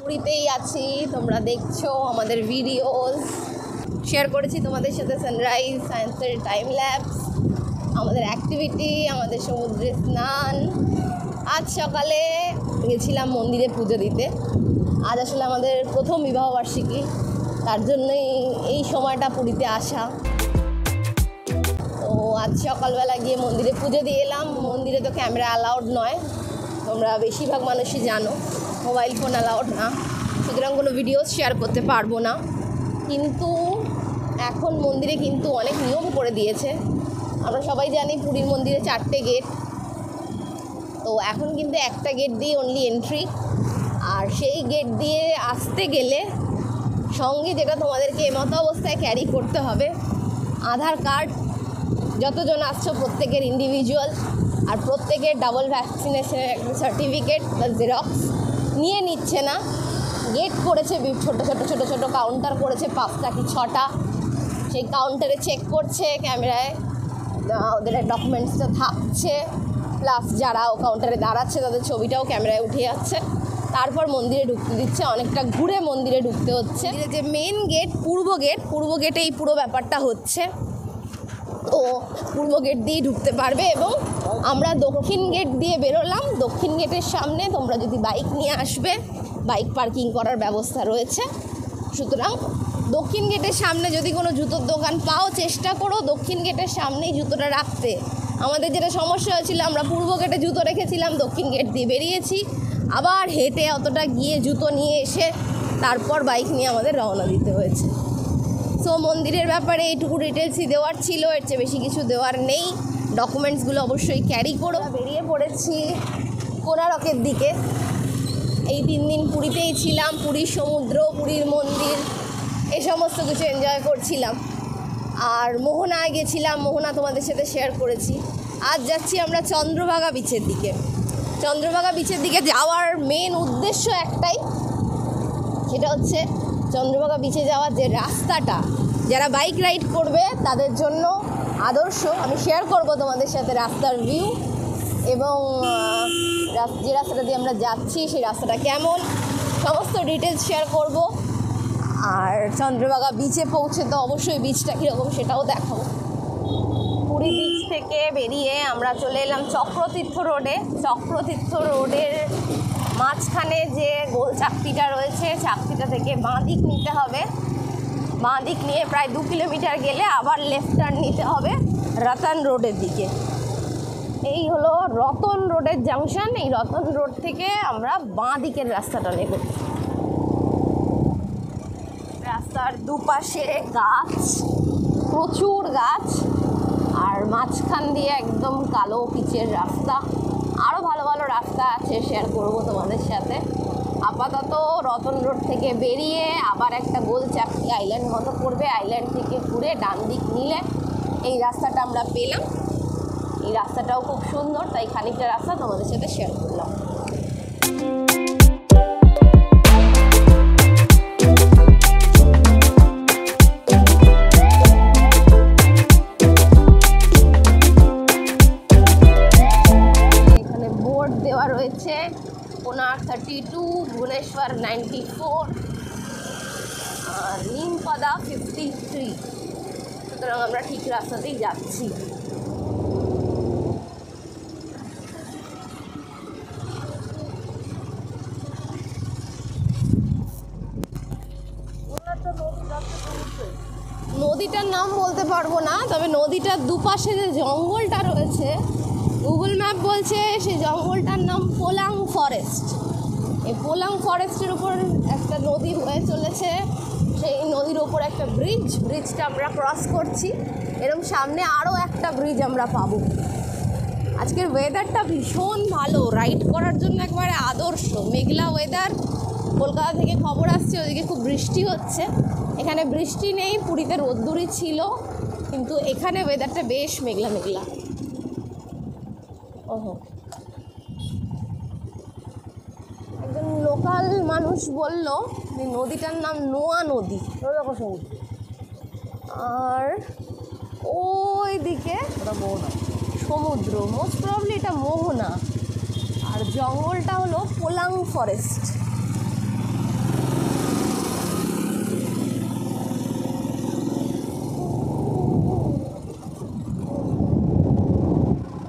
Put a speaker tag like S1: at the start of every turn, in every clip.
S1: পুরীতেই আছি, তোমরা দেখছো আমাদের ভিডিওস শেয়ার করেছি তোমাদের সাথে, সানরাইজ, সায়েন্সের টাইম ল্যাপস, আমাদের অ্যাক্টিভিটি, আমাদের সমুদ্রে স্নান। আজ সকালে গেছিলাম মন্দিরে পুজো দিতে। আজ আসলে আমাদের প্রথম বিবাহবার্ষিকী, তার জন্যই এই সময়টা পুরীতে আসা। তো আজ সকালবেলা গিয়ে মন্দিরে পুজো দিয়ে এলাম। মন্দিরে তো ক্যামেরা অ্যালাউড নয়, তোমরা বেশিরভাগ মানুষই জানো, মোবাইল ফোন অ্যালাউড না, সুতরাং কোনো ভিডিও শেয়ার করতে পারবো না। কিন্তু এখন মন্দিরে কিন্তু অনেক নিয়ম করে দিয়েছে। আমরা সবাই জানি পুরীর মন্দিরে 4টে গেট, তো এখন কিন্তু একটা গেট দিয়ে অনলি এন্ট্রি। আর সেই গেট দিয়ে আসতে গেলে সঙ্গে যেটা তোমাদেরকে এমতো অবস্থায় ক্যারি করতে হবে, আধার কার্ড, যতজন আসছো প্রত্যেকের ইন্ডিভিজুয়াল, আর প্রত্যেকের ডাবল ভ্যাকসিনেশনের একটা সার্টিফিকেট বা জেরক্স নিয়ে নিচ্ছে না। গেট করেছে, ছোটো ছোটো ছোটো ছোটো কাউন্টার করেছে, 5টা কি 6টা। সেই কাউন্টারে চেক করছে ক্যামেরায়, ওদের ডকুমেন্টসটা থাকছে, প্লাস যারা ও কাউন্টারে দাঁড়াচ্ছে তাদের ছবিটাও ক্যামেরায় উঠে যাচ্ছে। তারপর মন্দিরে ঢুকতে দিচ্ছে, অনেকটা ঘুরে মন্দিরে ঢুকতে হচ্ছে। যে মেন গেট পূর্ব গেটে এই পুরো ব্যাপারটা হচ্ছে। তো পূর্ব গেট দিয়েই ঢুকতে পারবে, এবং আমরা দক্ষিণ গেট দিয়ে বেরোলাম। দক্ষিণ গেটের সামনে তোমরা যদি বাইক নিয়ে আসবে, বাইক পার্কিং করার ব্যবস্থা রয়েছে। সুতরাং দক্ষিণ গেটের সামনে যদি কোনো জুতোর দোকান পাও, চেষ্টা করো দক্ষিণ গেটের সামনেই জুতোটা রাখতে। আমাদের যেটা সমস্যা হয়েছিল, আমরা পূর্ব গেটে জুতো রেখেছিলাম, দক্ষিণ গেট দিয়ে বেরিয়েছি, আবার হেঁটে অতটা গিয়ে জুতো নিয়ে এসে তারপর বাইক নিয়ে আমাদের রওনা দিতে হয়েছে। সো মন্দিরের ব্যাপারে এইটুকু ডিটেলসই দেওয়ার ছিল, এর চেয়ে বেশি কিছু দেওয়ার নেই। ডকুমেন্টসগুলো অবশ্যই ক্যারি করো। বেরিয়ে পড়েছি কোণারকের দিকে। এই 3 দিন পুরীতেই ছিলাম, পুরীর সমুদ্র, পুরীর মন্দির, এই সমস্ত কিছু এনজয় করছিলাম। আর মোহনায় গেছিলাম, মোহনা তোমাদের সাথে শেয়ার করেছি। আজ যাচ্ছি আমরা চন্দ্রভাগা বিচের দিকে। চন্দ্রভাগা বিচের দিকে যাওয়ার মেন উদ্দেশ্য একটাই, সেটা হচ্ছে চন্দ্রভাগা বিচে যাওয়ার যে রাস্তাটা, যারা বাইক রাইড করবে তাদের জন্য আদর্শ। আমি শেয়ার করব তোমাদের সাথে রাস্তার ভিউ, এবং যে রাস্তাটা দিয়ে আমরা যাচ্ছি সেই রাস্তাটা কেমন, সমস্ত ডিটেলস শেয়ার করব। আর চন্দ্রভাগা বিচে পৌঁছে তো অবশ্যই বিচটা কীরকম সেটাও দেখাবো। পুরী বিচ থেকে বেরিয়ে আমরা চলে এলাম চক্রতীর্থ রোডে। চক্রতীর্থ রোডের মাঝখানে যে গোল চাকতিটা রয়েছে, চাকতিটা থেকে বাঁ দিক নিতে হবে। বাঁ দিক নিয়ে প্রায় 2 কিলোমিটার গেলে আবার লেফট টার্ন নিতে হবে রতন রোডের দিকে। এই হলো রতন রোডের জাংশন। এই রতন রোড থেকে আমরা বাঁ দিকের রাস্তাটা নেব। রাস্তার দুপাশে গাছ, প্রচুর গাছ, আর মাঝখান দিয়ে একদম কালো পিচের রাস্তা। আরও ভালো ভালো রাস্তা আছে, শেয়ার করব তোমাদের সাথে। আপাতত রতন রোড থেকে বেরিয়ে আবার একটা গোল চাকতি আইল্যান্ড মতো পড়বে, আইল্যান্ড থেকে ঘুরে ডান দিক নিলে এই রাস্তাটা আমরা পেলাম। এই রাস্তাটাও খুব সুন্দর, তাই খানিকটা রাস্তা তোমাদের সাথে শেয়ার করলাম। এখানে বোর্ড দেওয়া রয়েছে, কোনার 32, ভুবনেশ্বর 94, আর নিমপাদা 53। সুতরাং আমরা ঠিক রাস্তাতেই যাচ্ছি। নদীটার নাম বলতে পারবো না, তবে নদীটার দুপাশে যে জঙ্গলটা রয়েছে, গুগল ম্যাপ বলছে সেই জঙ্গলটার নাম পোলাং ফরেস্ট। এই পোলাং ফরেস্টের উপর একটা নদী বয়ে চলেছে, সেই নদীর ওপর একটা ব্রিজটা আমরা ক্রস করছি। এরকম সামনে আরও একটা ব্রিজ আমরা পাবো। আজকের ওয়েদারটা ভীষণ ভালো, রাইড করার জন্য একবারে আদর্শ। মেঘলা ওয়েদার, কলকাতা থেকে খবর আসছে ওদিকে খুব বৃষ্টি হচ্ছে, এখানে বৃষ্টি নেই, পুরীতে রোদ্দুরই ছিল। কিন্তু এখানে ওয়েদারটা বেশ মেঘলা মেঘলা। ওহো, একজন লোকাল মানুষ বলল যে নদীটার নাম নোয়া নদী। আর ওই দিকে সমুদ্র, মোস্ট প্রবাবলি এটা মোহনা। আর জঙ্গলটা হলো পোলাং ফরেস্ট।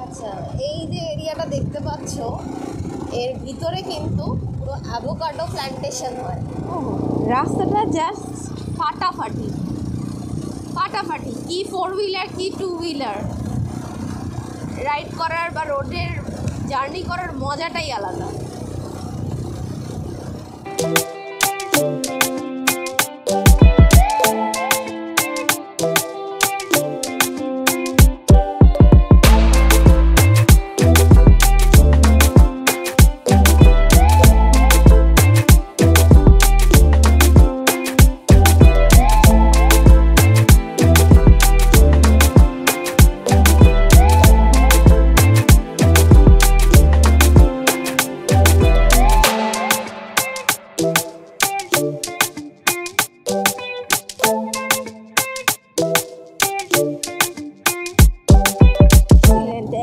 S1: আচ্ছা, এই যে এরিয়াটা দেখতে পাচ্ছ এর ভিতরে কিন্তু পুরো অ্যাভোকাডো প্ল্যান্টেশন হয়। রাস্তাটা জাস্ট ফাটাফাটি ফাটাফাটি, কি 4 হুইলার কি 2 হুইলার রাইড করার বা রোডের জার্নি করার মজাটাই আলাদা।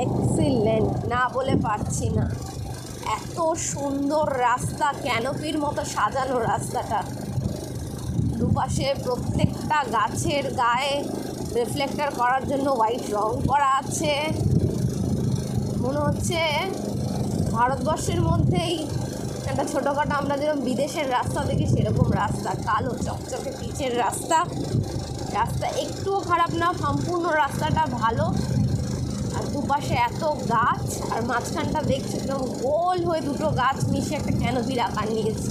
S1: এক্সিলেন্ট, না বলে পারছি না। এত সুন্দর রাস্তা, ক্যানোপির মতো সাজানো রাস্তাটা। দুপাশে প্রত্যেকটা গাছের গায়ে রিফ্লেক্টর করার জন্য হোয়াইট রং করা আছে। মনে হচ্ছে ভারতবর্ষের মধ্যেই একটা ছোটোখাটো আমরা যেরকম বিদেশের রাস্তা দেখি সেরকম রাস্তা, কালো চকচকে পিচের রাস্তা। রাস্তা একটুও খারাপ না, সম্পূর্ণ রাস্তাটা ভালো। আর দুপাশে এত গাছ, আর মাঝখানটা দেখছি একদম গোল হয়ে দুটো গাছ মিশে একটা ক্যানোপির আকার নিয়েছে।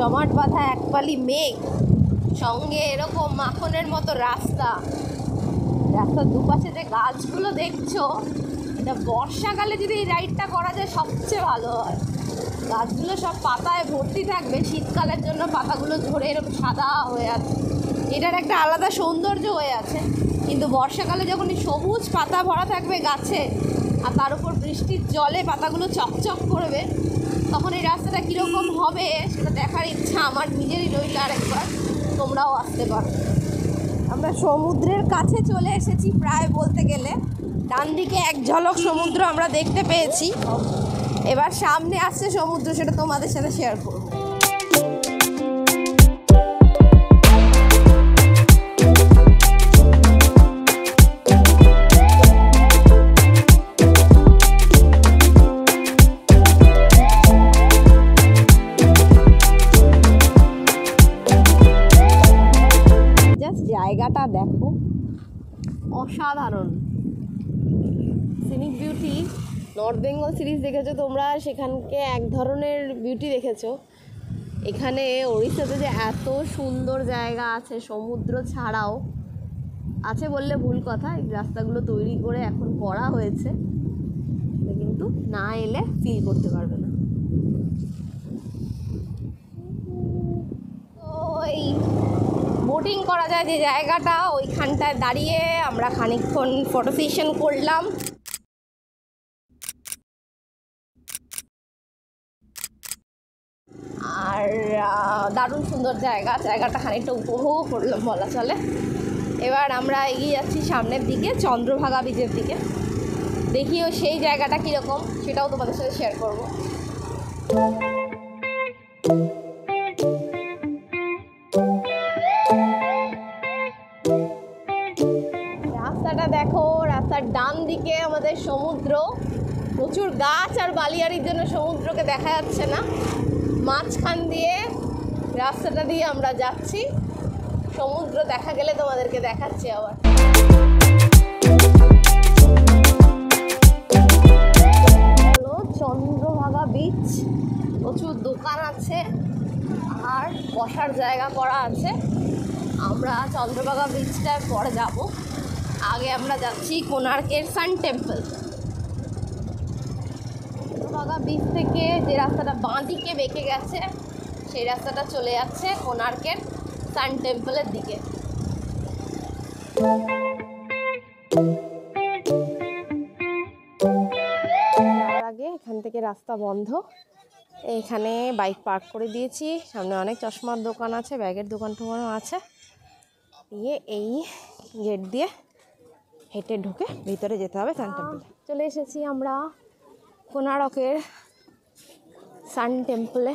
S1: জমাট বাঁধা একপালি মেঘ, সঙ্গে এরকম মাখনের মতো রাস্তা। রাস্তার দুপাশে যে গাছগুলো দেখছো, এটা বর্ষাকালে যদি এই রাইডটা করা যায় সবচেয়ে ভালো হয়। গাছগুলো সব পাতায় ভর্তি থাকবে, শীতকালের জন্য পাতাগুলো ঝরে এরকম সাদা হয়ে আছে, এটার একটা আলাদা সৌন্দর্য হয়ে আছে। কিন্তু বর্ষাকালে যখন সবুজ পাতা ভরা থাকবে গাছে, আর তার উপর বৃষ্টির জলে পাতাগুলো চকচক করবে, তখন এই রাস্তাটা কীরকম হবে সেটা দেখার ইচ্ছা আমার নিজেরই রইল। আরেকবার তোমরাও আসতে পারো। আমরা সমুদ্রের কাছে চলে এসেছি প্রায় বলতে গেলে। ডান দিকে এক ঝলক সমুদ্র আমরা দেখতে পেয়েছি, এবার সামনে আসছে সমুদ্র, সেটা তোমাদের সাথে শেয়ার করব। জায়গাটা দেখো, অসাধারণ scenic beauty. North Bengal series দেখেছো তোমরা, সেখানকে এক ধরনের বিউটি দেখেছো। এখানে ওড়িশাতে যে এত সুন্দর জায়গা আছে সমুদ্র ছাড়াও, আছে বললে ভুল কথা, এই রাস্তাগুলো তৈরি করে এখন করা হয়েছে, কিন্তু না এলে ফিল করতে পারবে না। ওই বোটিং করা যায় যে জায়গাটা, ওইখানটায় দাঁড়িয়ে আমরা খানিকক্ষণ ফটো সেশন করলাম। আর দারুণ সুন্দর জায়গাটা খানিকটা উপভোগ করলাম বলা চলে। এবার আমরা এগিয়ে যাচ্ছি সামনের দিকে, চন্দ্রভাগা বিচের দিকে। দেখিও সেই জায়গাটা কীরকম সেটাও তোমাদের সাথে শেয়ার করব। রাস্তাটা দেখো, রাস্তার ডান দিকে আমাদের সমুদ্র, প্রচুর গাছ আর বালিয়াড়ির জন্য সমুদ্রকে দেখা যাচ্ছে না। মাঝখান দিয়ে রাস্তাটা দিয়ে আমরা যাচ্ছি, সমুদ্র দেখা গেলে তোমাদেরকে দেখাচ্ছি আবার। হলো চন্দ্রভাগা বিচ, প্রচুর দোকান আছে আর বসার জায়গা করা আছে। আমরা চন্দ্রভাগা বিচটায় পরে যাব, আগে আমরা যাচ্ছি কোণার্কের সান টেম্পল। চন্দ্রভাগা বিচ থেকে যে রাস্তাটা বাঁ দিকে বেঁকে গেছে সেই রাস্তাটা চলে যাচ্ছে কোণার্কের সান টেম্পলের দিকে। তার আগে এখান থেকে রাস্তা বন্ধ, এখানে বাইক পার্ক করে দিয়েছি। সামনে অনেক চশমার দোকান আছে, ব্যাগের দোকান টোকানও আছে। দিয়ে এই গেট দিয়ে হেঁটে ঢুকে ভিতরে যেতে হবে সান টেম্পলে। চলে এসেছি আমরা কোণার্কের সান টেম্পলে।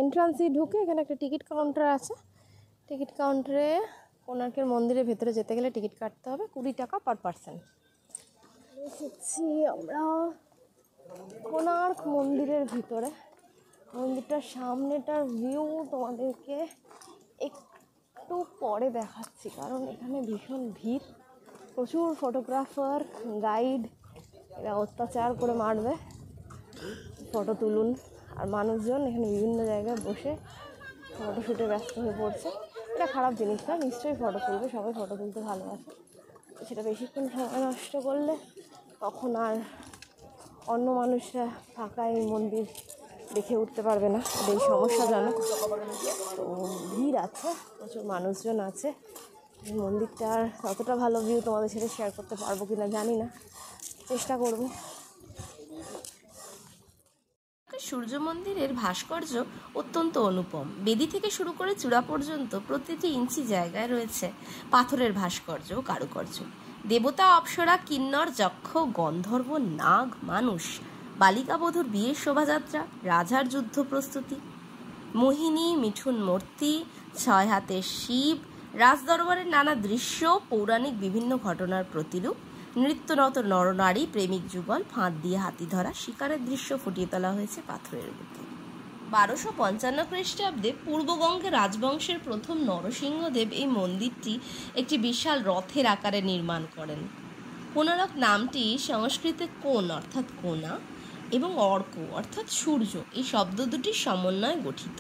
S1: এন্ট্রান্স দিয়ে ঢুকে এখানে একটা টিকিট কাউন্টার আছে। টিকিট কাউন্টারে কোণার্কের মন্দিরের ভেতরে যেতে গেলে টিকিট কাটতে হবে 20 টাকা পার পারসন। এসেছি আমরা কোণার্ক মন্দিরের ভিতরে। মন্দিরটার সামনেটার ভিউ তোমাদেরকে একটু পরে দেখাচ্ছি, কারণ এখানে ভীষণ ভিড়, প্রচুর ফটোগ্রাফার গাইড, এরা অত্যাচার করে মারবে, ফটো তুলুন। আর মানুষজন এখানে বিভিন্ন জায়গায় বসে ফটোশ্যুটে ব্যস্ত হয়ে পড়ছে। এটা খারাপ জিনিস না, নিশ্চয়ই ফটো তুলবে, সবাই ফটো তুলতে ভালোবাসে। সেটা বেশিক্ষণ সময় নষ্ট করলে তখন আর অন্য মানুষরা ফাঁকা এই মন্দির দেখে উঠতে পারবে না, এই সমস্যাজনক। তো ভিড় আছে, প্রচুর মানুষজন আছে। এই মন্দিরটার ততটা ভালো ভিউ তোমাদের সাথে শেয়ার করতে পারবো কিনা জানি না, চেষ্টা করব।
S2: সূর্য মন্দিরের ভাস্কর্য অত্যন্ত অনুপম। বেদি থেকে শুরু করে চূড়া পর্যন্ত প্রতিটি ইঞ্চি জায়গায় রয়েছে পাথরের ভাস্কর্য ও কারুকার্য। দেবতা, অপ্সরা, কিন্নর, যক্ষ, গন্ধর্ব, নাগ, মানুষ, বালিকা বধূর বিয়ের শোভাযাত্রা, রাজার যুদ্ধ প্রস্তুতি, মোহিনী, মিঠুন মূর্তি, 6 হাতের শিব, রাজদরবারের নানা দৃশ্য, পৌরাণিক বিভিন্ন ঘটনার প্রতিরূপ, নৃত্যরত নরনারী, প্রেমিক যুগল, ফাঁদ দিয়ে হাতি ধরা, শিকারের দৃশ্য ফুটিয়ে তোলা হয়েছে পাথরের বুকে। 1255 খ্রিস্টাব্দে পূর্ববঙ্গে রাজবংশের প্রথম নরসিংহদেব এই মন্দিরটি একটি বিশাল রথের আকারে নির্মাণ করেন। কোণারক নামটি সংস্কৃতে কোণ অর্থাৎ কোণা এবং অর্ক অর্থাৎ সূর্য এই শব্দ দুটির সমন্বয়ে গঠিত,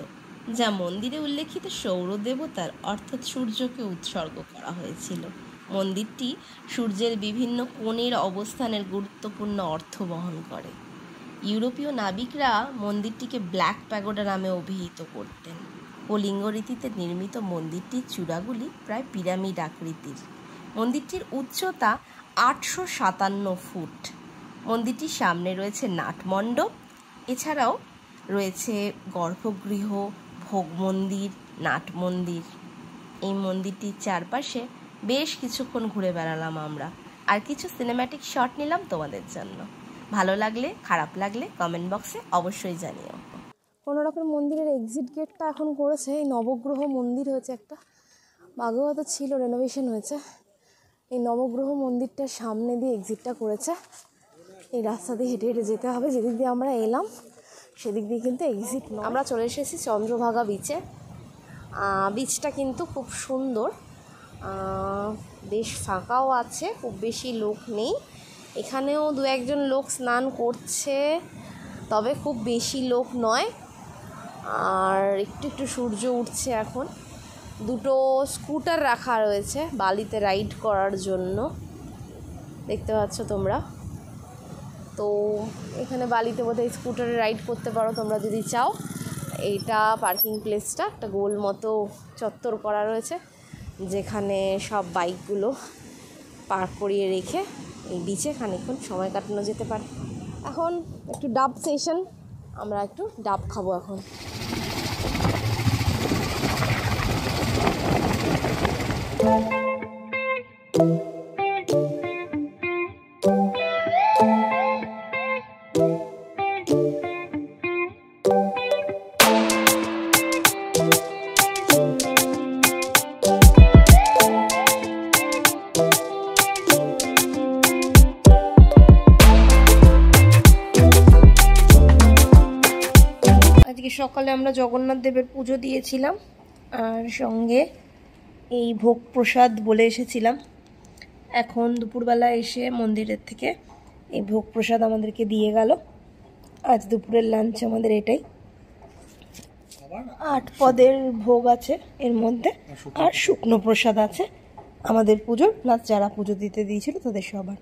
S2: যা মন্দিরে উল্লেখিত সৌর দেবতার অর্থাৎ সূর্যকে উৎসর্গ করা হয়েছিল। মন্দিরটি সূর্যের বিভিন্ন কোণের অবস্থানের গুরুত্বপূর্ণ অর্থ বহন করে। ইউরোপীয় নাবিকরা মন্দিরটিকে ব্ল্যাক প্যাগোডা নামে অভিহিত করতেন। কলিঙ্গ রীতিতে নির্মিত মন্দিরটির চূড়াগুলি প্রায় পিরামিড আকৃতির। মন্দিরটির উচ্চতা 857 ফুট। মন্দিরটির সামনে রয়েছে নাটমণ্ডপ, এছাড়াও রয়েছে গর্ভগৃহ, ভোগ মন্দির, নাট মন্দির। এই মন্দিরটির চারপাশে বেশ কিছুক্ষণ ঘুরে বেড়ালাম আমরা, আর কিছু সিনেম্যাটিক শট নিলাম তোমাদের জন্য। ভালো লাগলে খারাপ লাগলে কমেন্ট বক্সে অবশ্যই জানিও।
S1: কোণার্কের মন্দিরের এক্সিট গেটটা এখন করেছে, এই নবগ্রহ মন্দির হয়েছে একটা, আগেও তো ছিল, রেনোভেশন হয়েছে। এই নবগ্রহ মন্দিরটার সামনে দিয়ে এক্সিটটা করেছে। এই রাস্তা দিয়ে হেঁটে হেঁটে যেতে হবে, যেদিক দিয়ে আমরা এলাম সেদিক দিয়ে কিন্তু এক্সিট নয়। আমরা চলে এসেছি চন্দ্রভাগা বিচে। বিচটা কিন্তু খুব সুন্দর, বেশ ফাঁকাও আছে, খুব বেশি লোক নেই। এখানেও 2-1 লোক স্নান করছে, তবে খুব বেশি লোক নয়। আর একটু একটু সূর্য উঠছে এখন। 2টো স্কুটার রাখা রয়েছে বালিতে রাইড করার জন্য, দেখতে পাচ্ছ তোমরা। তো এখানে বালিতে বোধহয় স্কুটারে রাইড করতে পারো তোমরা যদি চাও। এইটা পার্কিং প্লেসটা একটা গোল মতো চত্বর করা রয়েছে, যেখানে সব বাইকগুলো পার্ক করিয়ে রেখে এই বিচে খানিকক্ষণ সময় কাটানো যেতে পারে। এখন একটু ডাব সেশন, আমরা একটু ডাব খাবো এখন। সকালে আমরা জগন্নাথ দেবের পুজো দিয়েছিলাম,
S2: আর সঙ্গে এই ভোগ প্রসাদ বলে এসেছিলাম। এখন দুপুরবেলা এসে মন্দিরের থেকে এই ভোগ প্রসাদ আমাদেরকে দিয়ে গেল। আজ দুপুরের লাঞ্চ আমাদের এটাই। 8 পদের ভোগ আছে এর মধ্যে, আর শুকনো প্রসাদ আছে আমাদের পুজোর, প্লাস যারা পুজো দিতে দিয়েছিল তাদের সবার।